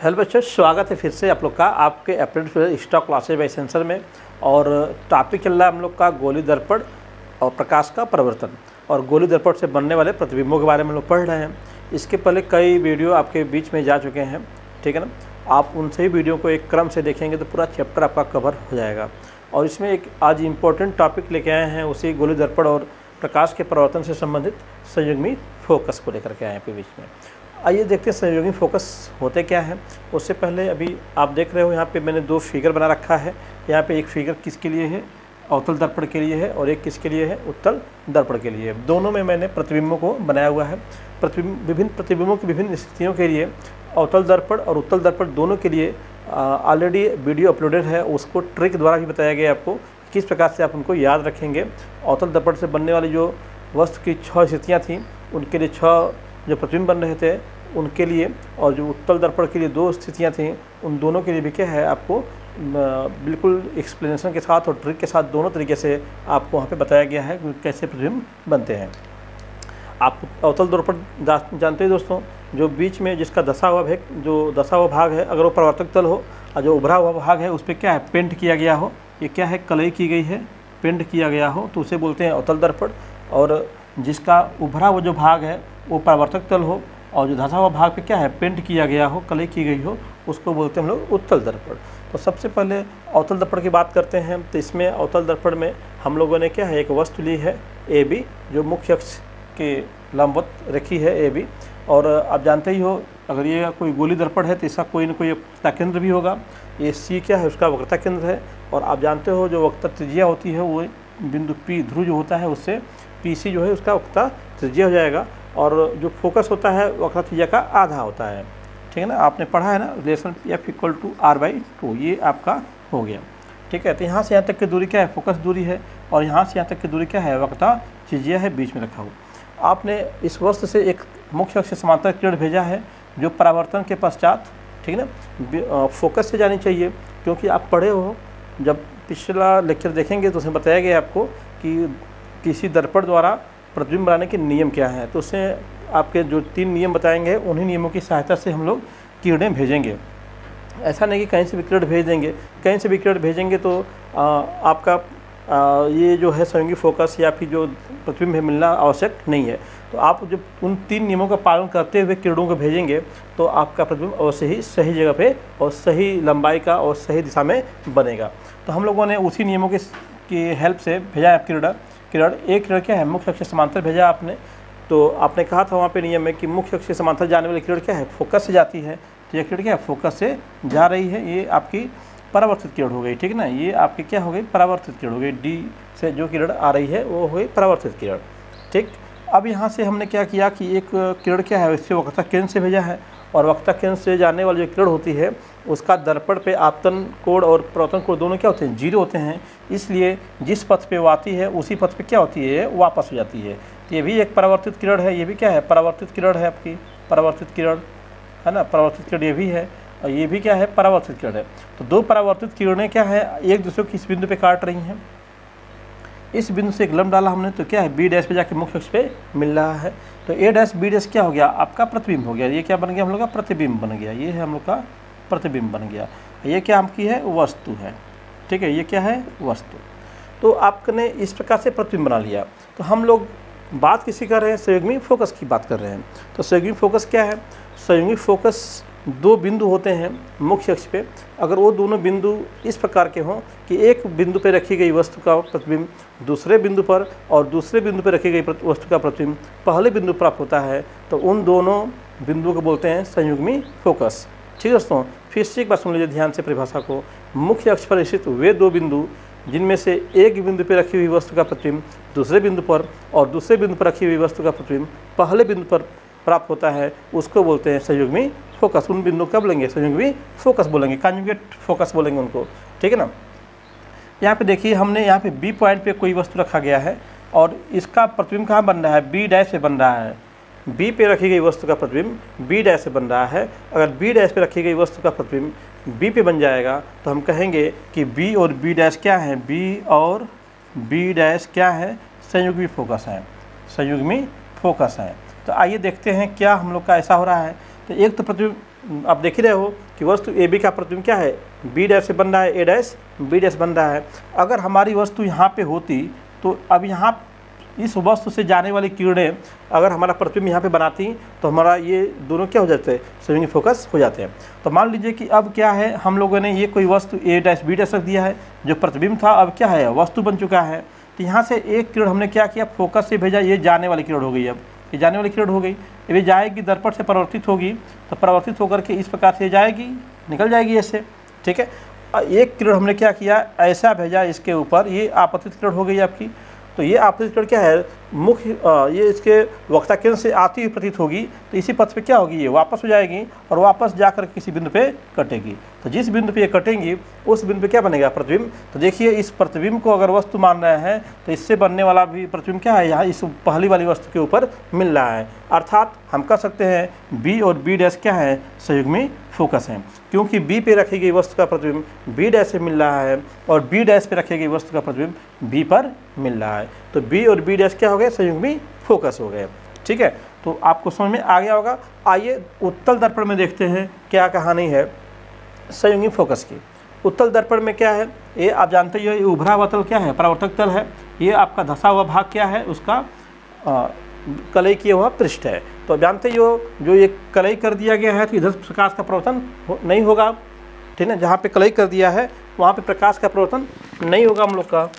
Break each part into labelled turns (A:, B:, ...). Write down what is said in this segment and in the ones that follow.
A: Hello बच्चों, स्वागत है फिर से आप लोग का आपके apprentice stock classes by sensor में। और टॉपिक चल रहा है हम लोग का गोली दर्पण और प्रकाश का परिवर्तन और गोली दर्पण से बनने वाले प्रतिबिंबों के बारे में लोग पढ़ रहे हैं। इसके पहले कई वीडियो आपके बीच में जा चुके हैं, ठीक है ना। आप उन सही वीडियो को एक क्रम से देखेंगे तो पूरा चैप्टर आपका कवर हो जाएगा। और इसमें एक आज इम्पोर्टेंट टॉपिक लेके आए हैं, उसी गोली दर्पण और प्रकाश के परिवर्तन से संबंधित संयुग्मी फोकस को लेकर के आए हैं आपके बीच में। आइए देखते हैं संयोगी फोकस होते क्या है। उससे पहले अभी आप देख रहे हो यहाँ पे मैंने दो फिगर बना रखा है। यहाँ पे एक फिगर किसके लिए है, अवतल दर्पण के लिए है, और एक किसके लिए है, उत्तल दर्पण के लिए। दोनों में मैंने प्रतिबिंबों को बनाया हुआ है। विभिन्न प्रतिबिंबों की विभिन्न स्थितियों के लिए अवतल दर्पण और उत्तल दर्पण दोनों के लिए ऑलरेडी वीडियो अपलोडेड है। उसको ट्रिक द्वारा भी बताया गया आपको किस प्रकार से आप उनको याद रखेंगे। अवतल दर्पण से बनने वाली जो वस्तु की 6 स्थितियाँ थी, उनके लिए 6 जो प्रतिबिंब बन रहे थे उनके लिए, और जो उत्तल दर्पण के लिए 2 स्थितियाँ थीं, उन दोनों के लिए भी क्या है आपको बिल्कुल एक्सप्लेनेशन के साथ और ट्रिक के साथ दोनों तरीके से आपको वहाँ पे बताया गया है कैसे प्रतिबिंब बनते हैं। आप अवतल दर्पण जानते हैं दोस्तों, जो बीच में जिसका दशा हुआ भाग है, अगर वो परावर्तक तल हो और जो उभरा हुआ भाग है उस पर क्या है पेंट किया गया हो, ये क्या है कलई की गई है, पेंट किया गया हो, तो उसे बोलते हैं अवतल दर्पण। और जिसका उभरा हुआ जो भाग है वो परावर्तक तल हो और जो धंसा हुआ भाग पे क्या है पेंट किया गया हो, कलई की गई हो, उसको बोलते हैं हम लोग उत्तल दर्पण। तो सबसे पहले अवतल दर्पण की बात करते हैं। तो इसमें अवतल दर्पण में हम लोगों ने क्या है एक वस्तु ली है ए बी, जो मुख्य अक्ष के लंबवत रखी है ए बी। और आप जानते ही हो अगर ये कोई गोली दर्पण है तो इसका कोई ना कोई वक्रता केंद्र भी होगा। ये सी क्या है उसका वक्रता केंद्र है। और आप जानते हो जो वक्रता त्रिज्या होती है वो बिंदु पी ध्रुव जो होता है उससे पी सी जो है उसका वक्रता त्रिज्या हो जाएगा। और जो फोकस होता है वक्रता त्रिज्या का आधा होता है, ठीक है ना। आपने पढ़ा है ना रिलेशन F = R/2, ये आपका हो गया, ठीक है। तो यहाँ से यहाँ तक की दूरी क्या है फोकस दूरी है, और यहाँ से यहाँ तक की दूरी क्या है वक्रता त्रिज्या है बीच में रखा हुआ। आपने इस वस्तु से एक मुख्य अक्ष से समांतर किरण भेजा है जो परावर्तन के पश्चात, ठीक है ना, फोकस से जानी चाहिए। क्योंकि आप पढ़े हो, जब पिछला लेक्चर देखेंगे तो उसमें बताया गया आपको कि किसी दर्पण द्वारा प्रतिबिंब बनाने के नियम क्या है। तो उससे आपके जो 3 नियम बताएंगे उन्हीं नियमों की सहायता से हम लोग किरणें भेजेंगे। ऐसा नहीं कि कहीं से भी किरण भेज देंगे, कहीं से भी किरण भेजेंगे तो आपका ये जो है संयोगी फोकस या फिर जो प्रतिबिंब है मिलना आवश्यक नहीं है। तो आप जब उन 3 नियमों का पालन करते हुए किरणों को भेजेंगे तो आपका प्रतिबिंब अवश्य ही सही जगह पे और सही लंबाई का और सही दिशा में बनेगा। तो हम लोगों ने उसी नियमों की हेल्प से भेजा है किरण। एक किरण क्या है मुख्य अक्ष से समांतर भेजा आपने। तो आपने कहा था वहाँ पे नियम में कि मुख्य अक्ष से समांतर जाने वाली किरण क्या है फोकस से जाती है। तो यह किरण क्या है फोकस से जा रही है, ये आपकी परावर्तित किरण हो गई, ठीक है ना। ये आपकी क्या हो गई परावर्तित किरण हो गई, डी से जो किरण आ रही है वो हो गई परावर्तित किरण, ठीक। अब यहाँ से हमने क्या किया कि एक किरण क्या है इससे वक्रता केंद्र से भेजा है, और वक्रता केंद्र से जाने वाली जो किरण होती है उसका दर्पण पे आपतन कोण और परावर्तन कोण दोनों क्या होते हैं 0 होते हैं। इसलिए जिस पथ पे वो आती है उसी पथ पे क्या होती है वापस हो जाती है। तो ये भी एक परावर्तित किरण है, ये भी क्या है परावर्तित किरण है आपकी, परावर्तित किरण है ना, परावर्तित किरण ये भी है, और ये भी क्या है परावर्तित किरण है। तो 2 परावर्तित किरणें क्या है एक दूसरे को किस बिंदु पे काट रही हैं। इस बिंदु से एक लंब डाला हमने तो क्या है बी डैश पे जाके मुख्य अक्ष पे मिल रहा है। तो ए डैश बी डैश क्या हो गया आपका प्रतिबिंब हो गया। ये क्या बन गया हम लोग का प्रतिबिंब बन गया, ये है हम लोग का प्रतिबिंब बन गया। ये क्या आपकी है वस्तु है, ठीक है, ये क्या है वस्तु। तो आपने इस प्रकार से प्रतिबिंब बना लिया। तो हम लोग बात किसी कर रहे हैं संयुग्मी फोकस की बात कर रहे हैं। तो संयुग्मी फोकस क्या है, संयुग्मी फोकस 2 बिंदु होते हैं मुख्य अक्ष पे। अगर वो दोनों बिंदु इस प्रकार के हों कि एक बिंदु पर रखी गई वस्तु का प्रतिबिंब दूसरे बिंदु पर और दूसरे बिंदु पर रखी गई वस्तु का प्रतिबिंब पहले बिंदु प्राप्त होता है, तो उन दोनों बिंदुओं को बोलते हैं संयुग्मी फोकस, ठीक है दोस्तों। फिर से एक बार सुन लीजिए ध्यान से परिभाषा को। मुख्य अक्ष पर स्थित वे 2 बिंदु जिनमें से एक बिंदु पर रखी हुई वस्तु का प्रतिबिंब दूसरे बिंदु पर और दूसरे बिंदु पर रखी हुई वस्तु का प्रतिबिंब पहले बिंदु पर प्राप्त होता है, उसको बोलते हैं संयुग्मी फोकस। उन बिंदु कब बोलेंगे संयुग्मी फोकस बोलेंगे, कॉन्जुगेट फोकस बोलेंगे उनको, ठीक है ना। यहाँ पे देखिए हमने यहाँ पे बी पॉइंट पे कोई वस्तु रखा गया है और इसका प्रतिबिंब कहाँ बन रहा है बी डैश से बन रहा है। बी पे रखी गई वस्तु का प्रतिबिंब बी डैश से बन रहा है। अगर बी डैश पे रखी गई वस्तु का प्रतिबिंब बी पे बन जाएगा तो हम कहेंगे कि बी और बी डैश क्या है, बी और बी डैश क्या है संयुग्मी फोकस है, संयुग्मी फोकस है। तो आइए देखते हैं क्या हम लोग का ऐसा हो रहा है। तो एक तो प्रतिबिंब आप देख ही रहे हो कि वस्तु ए बी का प्रतिबिंब क्या है, बी डैश से बन रहा है, ए डैश बी डैश बन रहा है। अगर हमारी वस्तु यहाँ पे होती तो अब यहाँ इस वस्तु से जाने वाली किरणें अगर हमारा प्रतिबिंब यहाँ पे बनाती तो हमारा ये दोनों क्या हो जाते हैं, सहयोगी फोकस हो जाते हैं। तो मान लीजिए कि अब क्या है, हम लोगों ने ये कोई वस्तु ए डैश बी डैश रख दिया है, जो प्रतिबिंब था अब क्या है, वस्तु बन चुका है। तो यहाँ से एक किरण हमने क्या किया, फोकस से भेजा, ये जाने वाली किरण हो गई। अब ये जाने वाली किरण हो गई, ये जाएगी दर्पण से परावर्तित होगी, तो परावर्तित होकर के इस प्रकार से जाएगी, निकल जाएगी ऐसे, ठीक है। एक किरण हमने क्या किया, ऐसा भेजा इसके ऊपर, ये आपतित किरण हो गई आपकी। तो ये आपतित किरण क्या है, मुख्य ये इसके वक्ता केंद्र से आती हुई प्रतीत होगी, तो इसी पथ पे क्या होगी, ये वापस हो जाएगी और वापस जाकर किसी बिंदु पे कटेगी। तो जिस बिंदु पे ये कटेंगी उस बिंदु पे क्या बनेगा, प्रतिबिंब। तो देखिए इस प्रतिबिंब को अगर वस्तु मान रहे हैं तो इससे बनने वाला भी प्रतिबिंब क्या है, यहाँ इस पहली वाली वस्तु के ऊपर मिल रहा है। अर्थात हम कह सकते हैं बी और बी डैश क्या है, सहयुग्मी फोकस हैं, क्योंकि बी पे रखी गई वस्तु का प्रतिबिंब बी डैश से मिल रहा है और बी डैश पे रखी गई वस्तु का प्रतिबिंब बी पर मिल रहा है। तो बी और बी डैश क्या हो गए, सहयुग्मी फोकस हो गए, ठीक है। तो आपको समझ में आ गया होगा। आइए उत्तल दर्पण में देखते हैं क्या कहानी है सहयुग्मी फोकस की। उत्तल दर्पण में क्या है, ये आप जानते ही हो, ये उभरा हुआ तल क्या है, परावर्तक तल है। ये आपका धंसा हुआ भाग क्या है, उसका कलई किया हुआ पृष्ठ है। तो जानते ही हो, जो ये कलई कर दिया गया है तो इधर प्रकाश का प्रवर्तन नहीं होगा, ठीक है। जहाँ पे कलई कर दिया है वहाँ पे प्रकाश का प्रवर्तन नहीं होगा हम लोग का।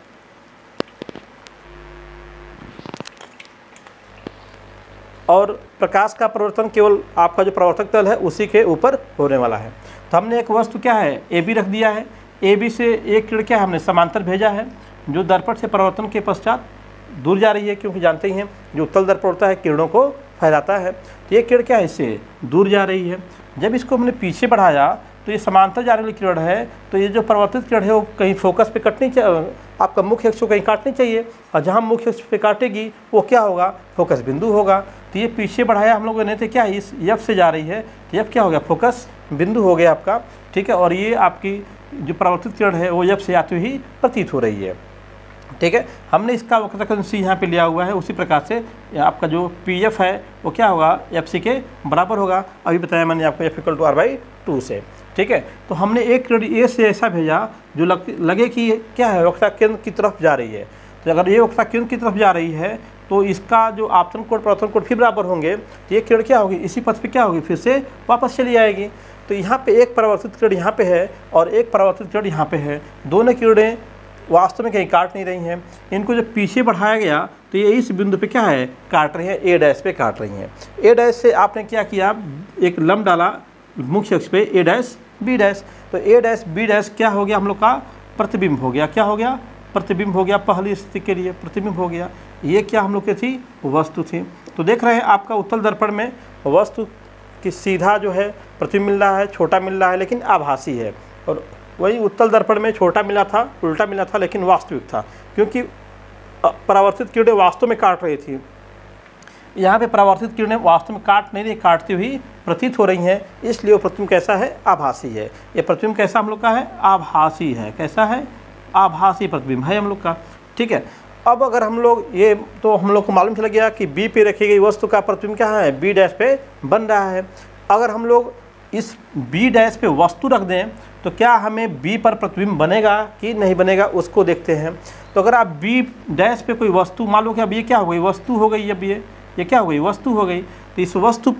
A: और प्रकाश का प्रवर्तन केवल आपका जो प्रवर्तक तल है उसी के ऊपर होने वाला है। तो हमने एक वस्तु क्या है, ए बी रख दिया है। ए बी से एक किरण क्या हमने समांतर भेजा है, जो दर्पण से परावर्तन के पश्चात दूर जा रही है, क्योंकि जानते ही हैं जो उत्तल दर्पण होता है किरणों को फैलाता है। तो ये किरण क्या है, इससे दूर जा रही है। जब इसको हमने पीछे बढ़ाया तो ये समांतर जाने वाली किरण है, तो ये जो परावर्तित किरण है वो कहीं फोकस पे कटनी चाहिए, आपका मुख्य अक्ष को कहीं काटनी चाहिए, और जहाँ मुख्य अक्ष पे काटेगी वो क्या होगा, फोकस बिंदु होगा। तो ये पीछे बढ़ाया हम लोगों ने, तो क्या है, इस एफ से जा रही है, तो एफ क्या हो गया, फोकस बिंदु हो गया आपका, ठीक है। और ये आपकी जो परावर्तित किरण है वो एफ से आती हुई प्रतीत हो रही है, ठीक है। हमने इसका वक्रता सी यहाँ पे लिया हुआ है, उसी प्रकार से आपका जो पी एफ है वो क्या होगा, एफ सी के बराबर होगा। अभी बताया मैंने आपको F equal to R by 2 से, ठीक है। तो हमने एक किरण ए से ऐसा भेजा जो लगे कि क्या है, वक्रता केंद्र की तरफ जा रही है। तो अगर ये वक्रता केंद्र की तरफ जा रही है तो इसका जो आपतन कोण प्रवर्तन कोण फिर बराबर होंगे, तो ये किरण क्या होगी, इसी पथ पे क्या होगी, फिर से वापस चली आएगी। तो यहाँ पे एक परावर्तित किरण यहाँ पे है और एक परावर्तित किरण यहाँ पे है, दोनों किरणें वास्तव में कहीं काट नहीं रही हैं। इनको जब पीछे बढ़ाया गया तो ये इस बिंदु पे क्या है, काट रही हैं, ए डैश पे काट रही हैं। ए डैश से आपने क्या किया, एक लंब डाला मुख्य अक्ष पे, ए डैश बी डैश। तो ए डैश बी डैश क्या हो गया, हम लोग का प्रतिबिंब हो गया, क्या हो गया, प्रतिबिंब हो गया। पहली स्थिति के लिए प्रतिबिंब हो गया। ये क्या हम लोग की थी, वस्तु थी। तो देख रहे हैं आपका उत्तल दर्पण में वस्तु की सीधा जो है प्रतिबिंब मिल रहा है, छोटा मिल रहा है, लेकिन आभासी है। और वही उत्तल दर्पण में छोटा मिला था, उल्टा मिला था, लेकिन वास्तविक था, क्योंकि परावर्तित किरणें वास्तव में काट रही थी। यहाँ पे परावर्तित किरणें वास्तव में काट नहीं रही, काटती हुई प्रतीत हो रही हैं, इसलिए वो प्रतिबिंब कैसा है, आभासी है। ये प्रतिबिंब कैसा हम लोग का है, आभासी है। कैसा है, आभासी प्रतिबिंब है हम लोग का, ठीक है। अब अगर हम लोग ये, तो हम लोग को मालूम चल गया कि बी पे रखी गई वस्तु का प्रतिबिंब क्या है, बी डैश पे बन रहा है। अगर हम लोग इस बी डैश पे वस्तु रख दें तो क्या हमें बी पर प्रतिबिंब बनेगा कि नहीं बनेगा, उसको देखते हैं। तो अगर आप बी डैश पे कोई वस्तु, मान लो कि अब ये क्या हो गई, वस्तु हो गई, अब ये क्या हो गई, वस्तु हो गई। तो इस वस्तु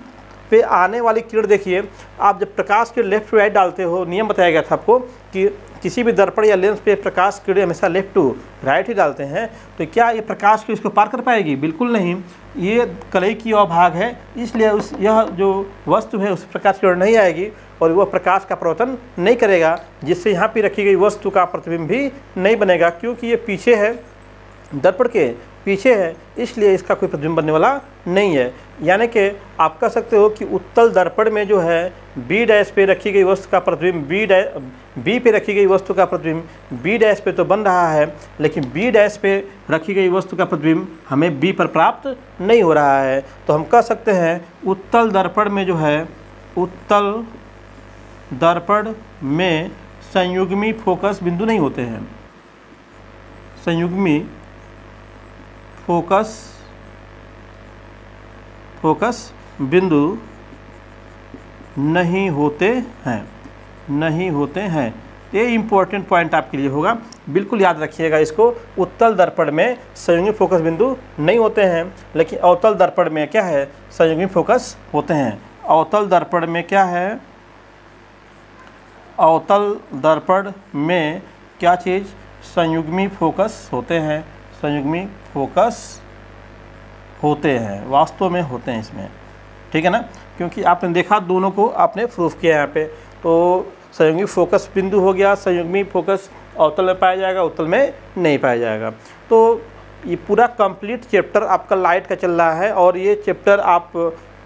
A: पे आने वाली किरण देखिए, आप जब प्रकाश के लेफ्ट टू राइट डालते हो, नियम बताया गया था आपको कि किसी भी दर्पण या लेंस पे प्रकाश किरण हमेशा लेफ्ट टू राइट ही डालते हैं, तो क्या ये प्रकाश को इसको पार कर पाएगी, बिल्कुल नहीं। ये कलई की ओर भाग है, इसलिए यह जो वस्तु है उस प्रकाश किरण नहीं आएगी और वह प्रकाश का प्रवर्तन नहीं करेगा, जिससे यहाँ पे रखी गई वस्तु का प्रतिबिंब भी नहीं बनेगा, क्योंकि ये पीछे है, दर्पण के पीछे है, इसलिए इसका कोई प्रतिबिंब बनने वाला नहीं है। यानी कि आप कह सकते हो कि उत्तल दर्पण में जो है बी डैश पे रखी गई वस्तु का प्रतिबिंब बी पे रखी गई वस्तु का प्रतिबिंब बी डैश पे तो बन रहा है, लेकिन बी डैश पे रखी गई वस्तु का प्रतिबिंब हमें बी पर प्राप्त नहीं हो रहा है। तो हम कह सकते हैं उत्तल दर्पण में जो है, उत्तल दर्पण में संयुग्मी फोकस बिंदु नहीं होते हैं। संयुग्मी फोकस बिंदु नहीं होते हैं, नहीं होते हैं। ये इम्पोर्टेंट पॉइंट आपके लिए होगा, बिल्कुल याद रखिएगा इसको। उत्तल दर्पण में संयुग्मी फोकस बिंदु नहीं होते हैं, लेकिन अवतल दर्पण में क्या है, संयुग्मी फोकस होते हैं। अवतल दर्पण में क्या है, अवतल दर्पण में क्या चीज़, संयुग्मी फोकस होते हैं, संयुग्मी फोकस होते हैं, वास्तव में होते हैं इसमें, ठीक है ना। क्योंकि आपने देखा दोनों को आपने प्रूफ किया यहाँ पे, तो संयुग्मी फोकस बिंदु हो गया, संयुग्मी फोकस अवतल में पाया जाएगा, उत्तल में नहीं पाया जाएगा। तो ये पूरा कंप्लीट चैप्टर आपका लाइट का चल रहा है, और ये चैप्टर आप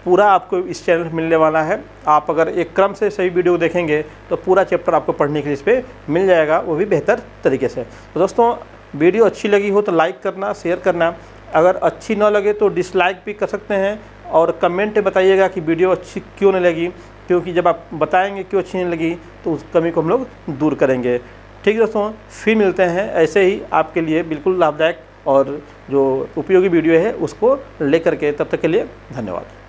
A: पूरा आपको इस चैनल पर मिलने वाला है। आप अगर एक क्रम से सही वीडियो देखेंगे तो पूरा चैप्टर आपको पढ़ने के लिए इस पर मिल जाएगा, वो भी बेहतर तरीके से। तो दोस्तों, वीडियो अच्छी लगी हो तो लाइक करना, शेयर करना, अगर अच्छी ना लगे तो डिसलाइक भी कर सकते हैं, और कमेंट में बताइएगा कि वीडियो अच्छी क्यों नहीं लगी, क्योंकि जब आप बताएंगे क्यों अच्छी नहीं लगी तो उस कमी को हम लोग दूर करेंगे। ठीक है दोस्तों, फिर मिलते हैं ऐसे ही आपके लिए बिल्कुल लाभदायक और जो उपयोगी वीडियो है उसको लेकर के। तब तक के लिए धन्यवाद।